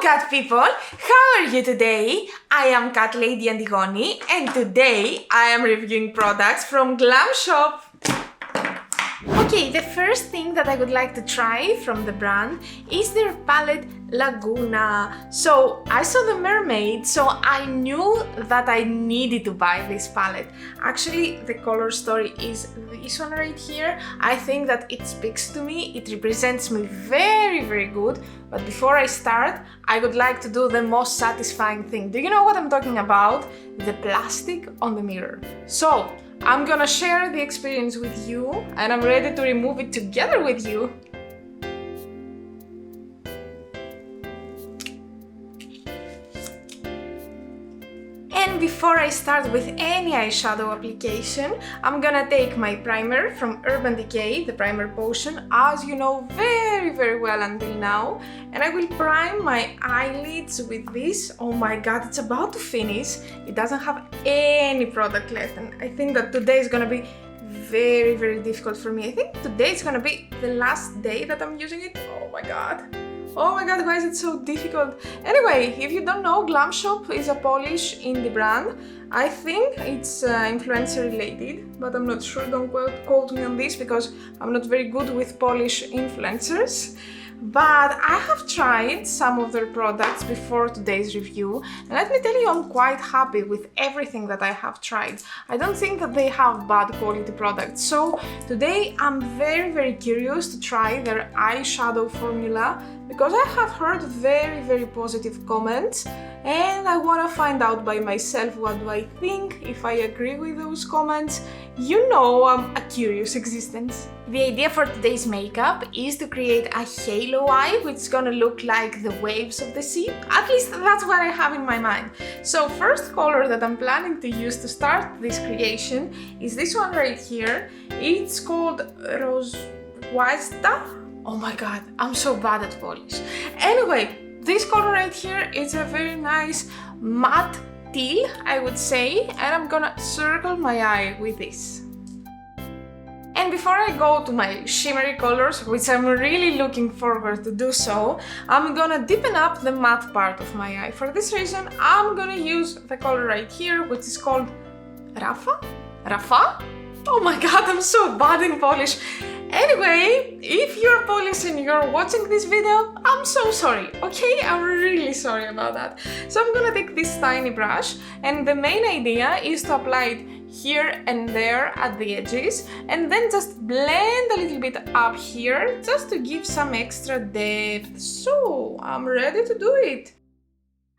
cat people, how are you today? I am Catlady Antigoni and today I am reviewing products from Glamshop. Okay, the first thing that I would like to try from the brand is their palette Laguna. So I saw the mermaid, so I knew that I needed to buy this palette. Actually, the color story is this one right here. I think that it speaks to me, it represents me very good. But before I start, I would like to do the most satisfying thing. Do you know what I'm talking about? The plastic on the mirror. So I'm gonna share the experience with you and I'm ready to remove it together with you. And before I start with any eyeshadow application, I'm gonna take my primer from Urban Decay, the primer potion, as you know very well until now, and I will prime my eyelids with this. Oh my god, it's about to finish. It doesn't have any product left, and I think that today is gonna be very difficult for me. I think today is gonna be the last day that I'm using it. Oh my god, why is it so difficult? Anyway, if you don't know, Glamshop is a Polish indie brand. I think it's influencer related, but I'm not sure. Don't quote me on this because I'm not very good with Polish influencers. But I have tried some of their products before today's review, and let me tell you, I'm quite happy with everything that I have tried. I don't think that they have bad quality products, so today I'm very curious to try their eyeshadow formula because I have heard very positive comments and I want to find out by myself what do I think, if I agree with those comments. You know, I'm a curious existence. The idea for today's makeup is to create a halo eye which is gonna look like the waves of the sea. At least that's what I have in my mind. So first color that I'm planning to use to start this creation is this one right here. It's called Roswazda. Oh my god, I'm so bad at Polish. Anyway, this color right here is a very nice matte teal, I would say, and I'm gonna circle my eye with this. And before I go to my shimmery colors, which I'm really looking forward to do so, I'm gonna deepen up the matte part of my eye. For this reason, I'm gonna use the color right here, which is called Rafa? Oh my god, I'm so bad in Polish. Anyway, if you're Polish and you're watching this video, I'm so sorry, okay? I'm really sorry about that. So I'm gonna take this tiny brush, and the main idea is to apply it here and there at the edges, and then just blend a little bit up here, just to give some extra depth. So I'm ready to do it.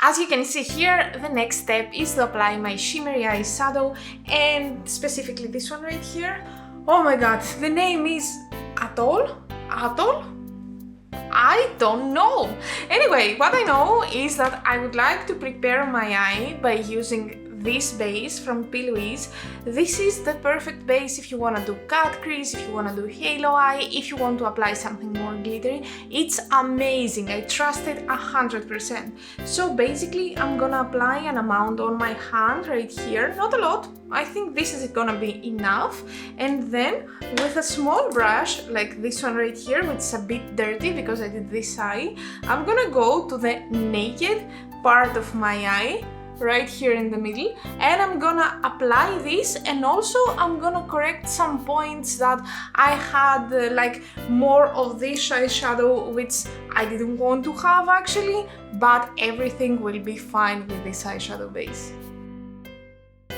As you can see here, the next step is to apply my shimmery eyeshadow, and specifically this one right here. Oh my god, the name is Atoll? I don't know. Anyway, what I know is that I would like to prepare my eye by using this base from P. Louise. This is the perfect base if you want to do cut crease, if you want to do halo eye, if you want to apply something more glittery. It's amazing, I trust it 100%. So basically I'm gonna apply an amount on my hand right here, not a lot. I think this is gonna be enough, and then with a small brush like this one right here, which is a bit dirty because I did this eye, I'm gonna go to the naked part of my eye right here in the middle, and I'm gonna apply this, and also I'm gonna correct some points that I had like more of this eyeshadow which I didn't want to have actually, but everything will be fine with this eyeshadow base.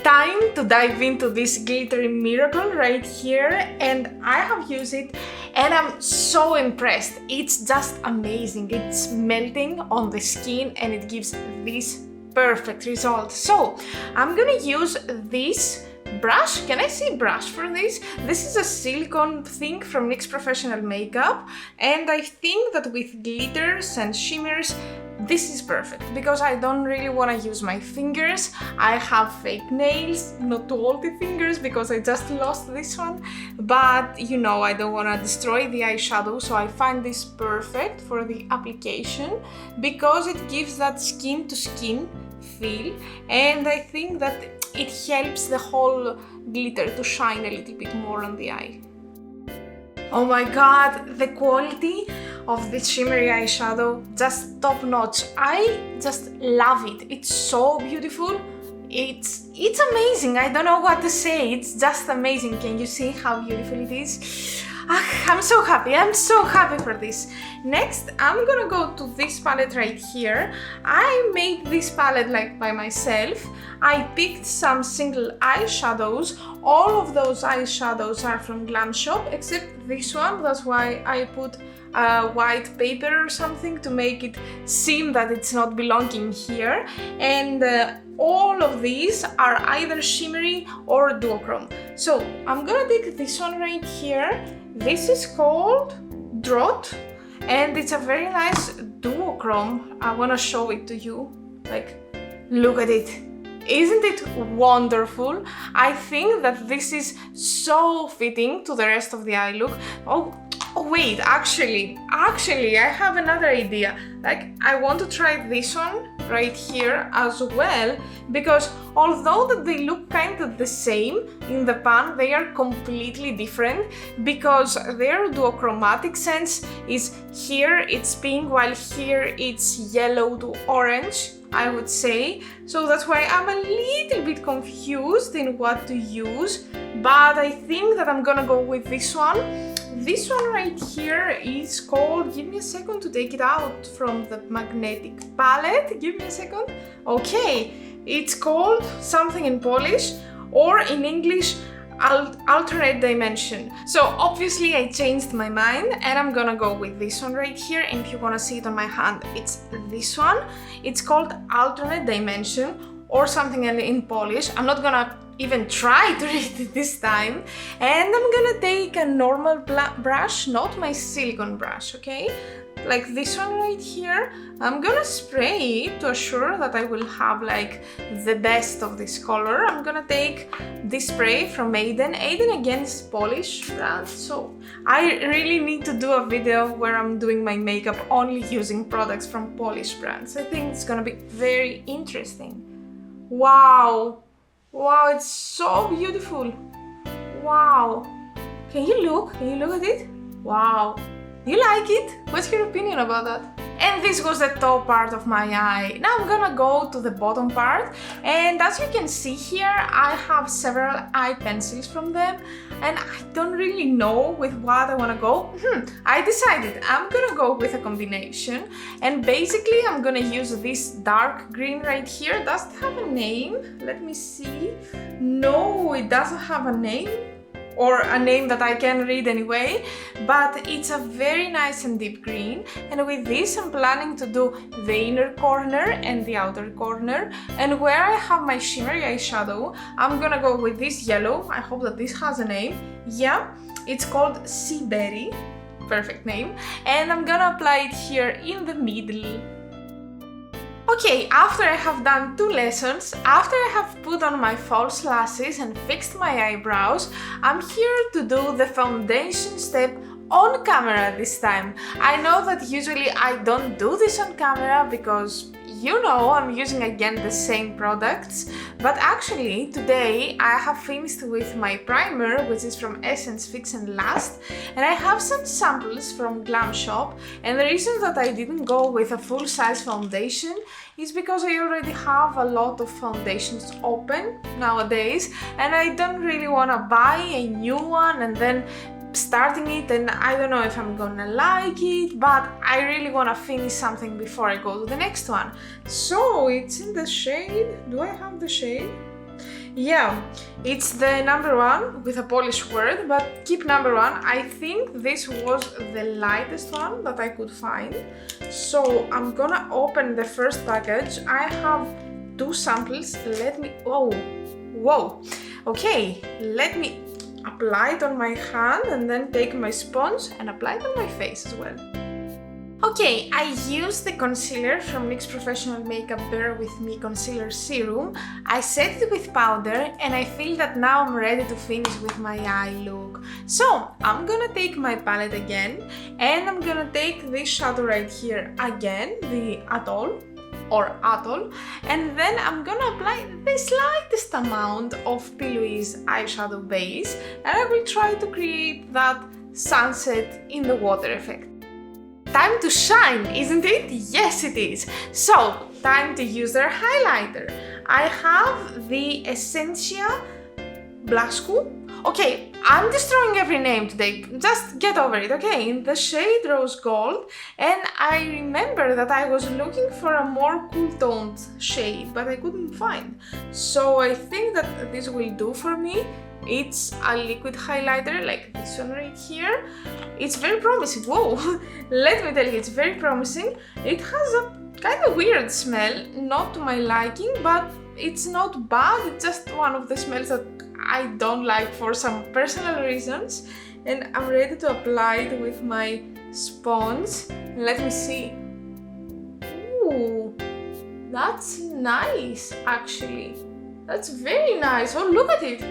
Time to dive into this glittery miracle right here, and I have used it and I'm so impressed. It's just amazing. It's melting on the skin and it gives this perfect result. So I'm gonna use this brush. Can I say brush for this? This is a silicone thing from NYX Professional Makeup, and I think that with glitters and shimmers this is perfect because I don't really want to use my fingers. I have fake nails, not all the fingers because I just lost this one, but you know, I don't want to destroy the eyeshadow, so I find this perfect for the application because it gives that skin to skin feel, and I think that it helps the whole glitter to shine a little bit more on the eye. Oh my god, the quality of this shimmery eyeshadow, just top notch. I just love it. It's so beautiful. It's amazing. I don't know what to say. It's just amazing. Can you see how beautiful it is? I'm so happy. I'm so happy for this. Next, I'm gonna go to this palette right here. I made this palette like by myself. I picked some single eyeshadows. All of those eyeshadows are from Glamshop, except this one. That's why I put white paper or something to make it seem that it's not belonging here. And all of these are either shimmery or duochrome. So I'm gonna take this one right here. This is called Draught, and it's a very nice duochrome. I wanna show it to you. Like, look at it. Isn't it wonderful? I think that this is so fitting to the rest of the eye look. Oh wait, actually, I have another idea. Like, I want to try this one right here as well, because although that they look kind of the same in the pan, they are completely different, because their duochromatic sense is here it's pink, while here it's yellow to orange, I would say. So that's why I'm a little bit confused in what to use, but I think that I'm gonna go with this one. This one right here is called, give me a second to take it out from the magnetic palette, give me a second. Okay, it's called something in Polish, or in English, alternate dimension. So obviously I changed my mind and I'm gonna go with this one right here, and if you wanna see it on my hand, it's this one. It's called alternate dimension or something in Polish. I'm not gonna even try to read it this time, and I'm gonna take a normal brush, not my silicone brush, okay? Like this one right here. I'm gonna spray it to assure that I will have like the best of this color. I'm gonna take this spray from Aden. Aden again is Polish brand, so I really need to do a video where I'm doing my makeup only using products from Polish brands. I think it's gonna be very interesting. Wow! Wow, it's so beautiful. Wow. Can you look at it? Wow. You like it? What's your opinion about that? And this was the top part of my eye. Now I'm gonna go to the bottom part, and as you can see here, I have several eye pencils from them, and I don't really know with what I wanna go. I decided I'm gonna go with a combination, and basically I'm gonna use this dark green right here. Does it have a name? Let me see. No, it doesn't have a name, or a name that I can read anyway, but it's a very nice and deep green, and with this I'm planning to do the inner corner and the outer corner, and where I have my shimmery eyeshadow, I'm gonna go with this yellow. I hope that this has a name. Yeah, it's called Sea Berry, perfect name, and I'm gonna apply it here in the middle. Okay, after I have done 2 lessons, after I have put on my false lashes and fixed my eyebrows, I'm here to do the foundation step on camera this time. I know that usually I don't do this on camera because, you know, I'm using again the same products, but actually today I have finished with my primer, which is from Essence Fix and Last, and I have some samples from Glamshop, and the reason that I didn't go with a full-size foundation is because I already have a lot of foundations open nowadays, and I don't really want to buy a new one and then starting it, and I don't know if I'm gonna like it, but I really want to finish something before I go to the next one. So it's in the shade, do I have the shade? Yeah, it's the number 1 with a Polish word, but keep number 1. I think this was the lightest one that I could find. So I'm gonna open the first package. I have 2 samples. Let me, whoa, okay, let me apply it on my hand and then take my sponge and apply it on my face as well. Okay, I used the concealer from NYX Professional Makeup Bear With Me Concealer Serum. I set it with powder and I feel that now I'm ready to finish with my eye look. So I'm gonna take my palette again and I'm gonna take this shadow right here again, the Atoll, and then I'm gonna apply the slightest amount of P. Louise eyeshadow base, and I will try to create that sunset in the water effect. time to shine, isn't it? Yes, it is. So, time to use their highlighter. I have the Essentia Blusku. Okay, I'm destroying every name today, just get over it, okay? In the shade Rose Gold, and I remember that I was looking for a more cool toned shade, but I couldn't find. So I think that this will do for me. It's a liquid highlighter like this one right here. It's very promising. Whoa, let me tell you, it's very promising. It has a kind of weird smell, not to my liking, but it's not bad. It's just one of the smells that I don't like for some personal reasons. And I'm ready to apply it with my sponge. Let me see. Ooh, that's nice actually. That's very nice. Oh, look at it.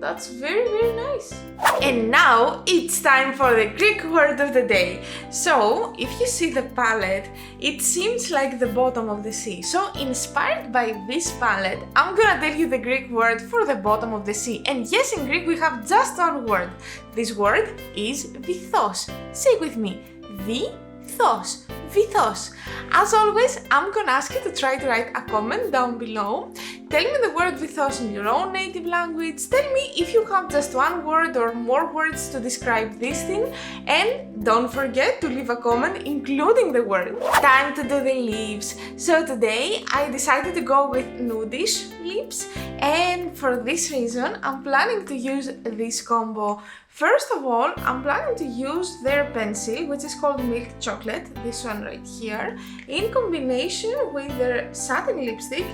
That's very, very nice. And now it's time for the Greek word of the day. So, if you see the palette, it seems like the bottom of the sea. So, inspired by this palette, I'm gonna tell you the Greek word for the bottom of the sea. And yes, in Greek we have just one word. This word is vithos. Say it with me. Vithos. Vithos. As always, I'm gonna ask you to try to write a comment down below. Tell me the word vithos in your own native language. Tell me if you have just one word or more words to describe this thing. And don't forget to leave a comment including the word. Time to do the lips. So today I decided to go with nudish lips, and for this reason I'm planning to use this combo. First of all, I'm planning to use their pencil, which is called Milk Chocolate, this one right here, in combination with their satin lipstick,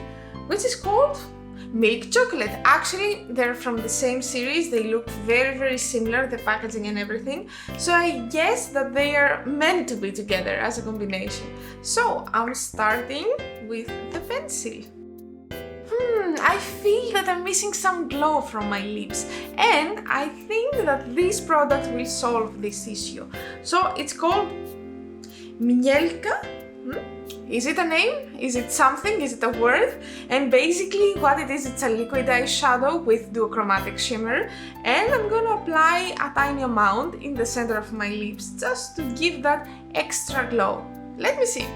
which is called Milk Chocolate. Actually, they're from the same series. They look very, very similar, the packaging and everything. So I guess that they are meant to be together as a combination. So I'm starting with the pencil. I feel that I'm missing some glow from my lips, and I think that this product will solve this issue. So it's called Mielka. Is it a name? Is it something? Is it a word? And basically what it is, it's a liquid eyeshadow with duochromatic shimmer, and I'm gonna apply a tiny amount in the center of my lips just to give that extra glow. Let me see.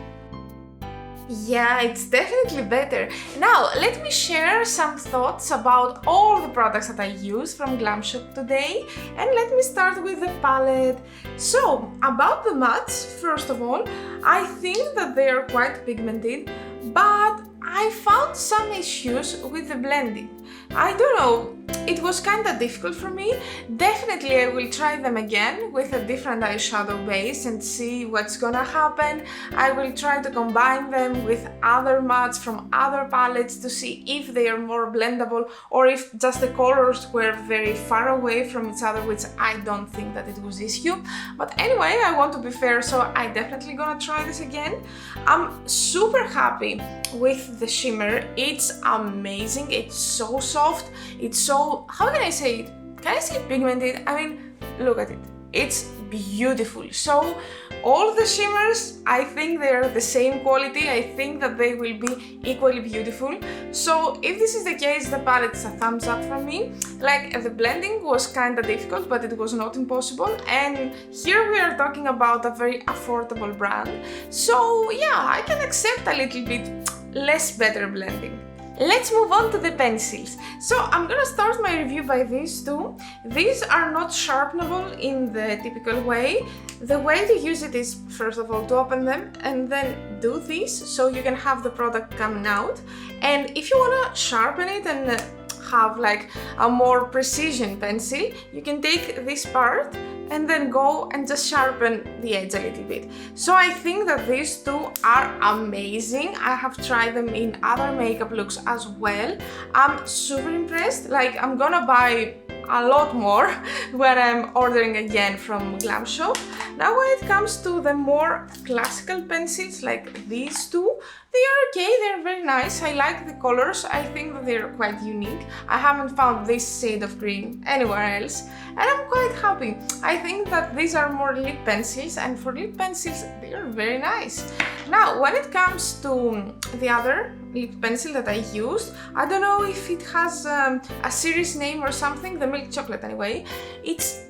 Yeah, it's definitely better. Now, let me share some thoughts about all the products that I use from Glamshop today, and let me start with the palette. So, about the mattes, first of all, I think that they are quite pigmented, but I found some issues with the blending. I don't know, it was kind of difficult for me. Definitely I will try them again with a different eyeshadow base and see what's gonna happen. I will try to combine them with other mattes from other palettes to see if they are more blendable or if just the colors were very far away from each other, which I don't think that it was issue. But anyway, I want to be fair, so I definitely gonna try this again. I'm super happy with the shimmer. It's amazing. It's so soft. It's so, how can I say it? Can I say pigmented? I mean, look at it. It's beautiful. So all the shimmers, I think they're the same quality. I think that they will be equally beautiful. So if this is the case, the palette is a thumbs up for me. Like, the blending was kind of difficult, but it was not impossible. And here we are talking about a very affordable brand. So yeah, I can accept a little bit less better blending. Let's move on to the pencils. So I'm gonna start my review by these two. These are not sharpenable in the typical way. The way to use it is, first of all, to open them and then do this so you can have the product coming out. And if you wanna sharpen it and have like a more precision pencil, you can take this part and then go and just sharpen the edge a little bit. So I think that these two are amazing. I have tried them in other makeup looks as well. I'm super impressed. Like, I'm gonna buy a lot more when I'm ordering again from Glamshop. Now when it comes to the more classical pencils like these two, they are okay, they're very nice. I like the colors, I think that they're quite unique. I haven't found this shade of green anywhere else, and I'm quite happy. I think that these are more lip pencils, and for lip pencils, they are very nice. Now, when it comes to the other lip pencil that I used, I don't know if it has a series name or something, the Milk Chocolate anyway. It's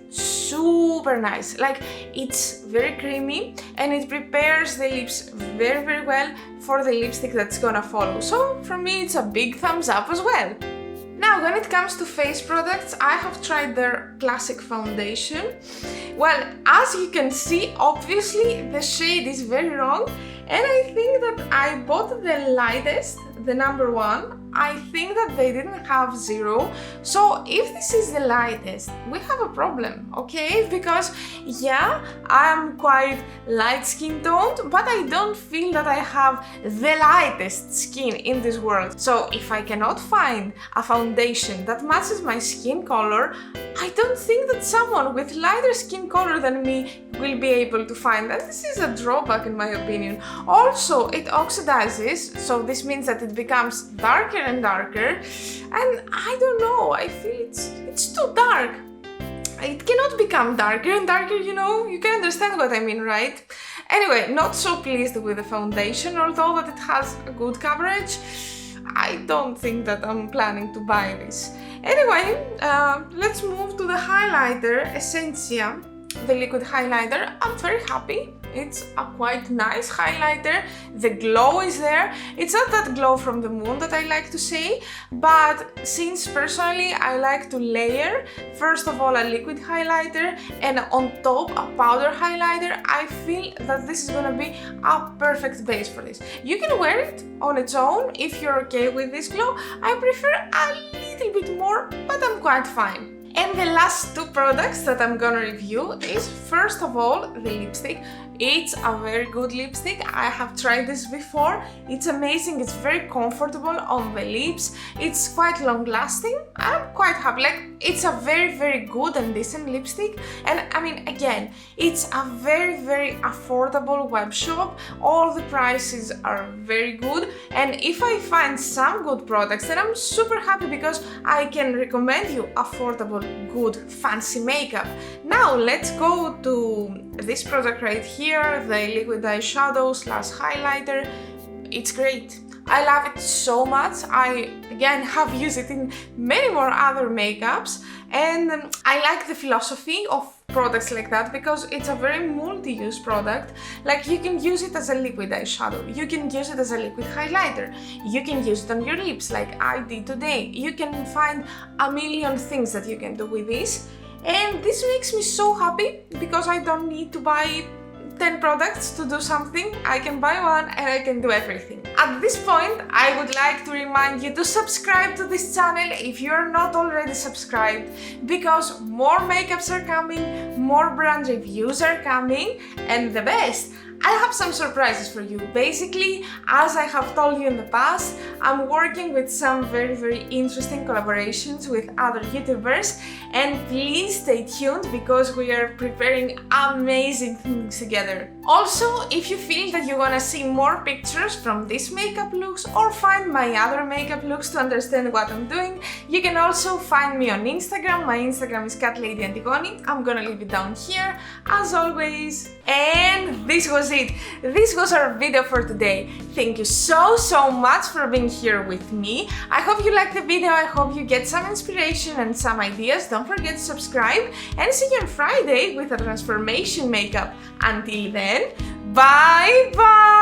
super nice. Like, it's very creamy and it prepares the lips very, very well for the lipstick that's gonna follow. So for me, it's a big thumbs up as well. Now, when it comes to face products, I have tried their classic foundation. Well, as you can see, obviously the shade is very wrong, and I think that I bought the lightest, the number 1. I think that they didn't have 0. So if this is the lightest, we have a problem, okay? Because yeah, I'm quite light skin toned, but I don't feel that I have the lightest skin in this world. So if I cannot find a foundation that matches my skin color, I don't think that someone with lighter skin color than me will be able to find that. This is a drawback in my opinion. Also, it oxidizes, so this means that it becomes darker and darker, and I don't know, I feel it's too dark. It cannot become darker and darker, you know, you can understand what I mean, right? Anyway, not so pleased with the foundation, although that it has a good coverage. I don't think that I'm planning to buy this. Anyway, let's move to the highlighter, Essentia, the liquid highlighter. I'm very happy. It's a quite nice highlighter. The glow is there. It's not that glow from the moon that I like to say, but since personally I like to layer, first of all a liquid highlighter and on top a powder highlighter, I feel that this is gonna be a perfect base for this. You can wear it on its own if you're okay with this glow. I prefer a little bit more, but I'm quite fine. And the last 2 products that I'm gonna review is, first of all, the lipstick. It's a very good lipstick. I have tried this before. It's amazing. It's very comfortable on the lips. It's quite long lasting. I'm quite happy. Like, it's a very, very good and decent lipstick. And I mean, again, it's a very, very affordable web shop. All the prices are very good. And if I find some good products, then I'm super happy because I can recommend you affordable, good, fancy makeup. Now, let's go to this product right here, the liquid eyeshadow slash highlighter. It's great. I love it so much. I, again, have used it in many more other makeups, and I like the philosophy of products like that because it's a very multi-use product. Like, you can use it as a liquid eyeshadow, you can use it as a liquid highlighter, you can use it on your lips like I did today. You can find a million things that you can do with this. And this makes me so happy because I don't need to buy 10 products to do something. I can buy one and I can do everything. At this point, I would like to remind you to subscribe to this channel if you're not already subscribed, because more makeups are coming, more brand reviews are coming, and the best, I have some surprises for you. Basically, as I have told you in the past, I'm working with some very, very interesting collaborations with other YouTubers, and please stay tuned because we are preparing amazing things together. Also, if you feel that you want to see more pictures from these makeup looks or find my other makeup looks to understand what I'm doing, you can also find me on Instagram. My Instagram is Catlady Antigoni. I'm gonna leave it down here, as always. And this was it. This was our video for today. Thank you so much for being here with me. I hope you liked the video. I hope you get some inspiration and some ideas. Don't forget to subscribe, and see you on Friday with a transformation makeup. Until then, bye bye!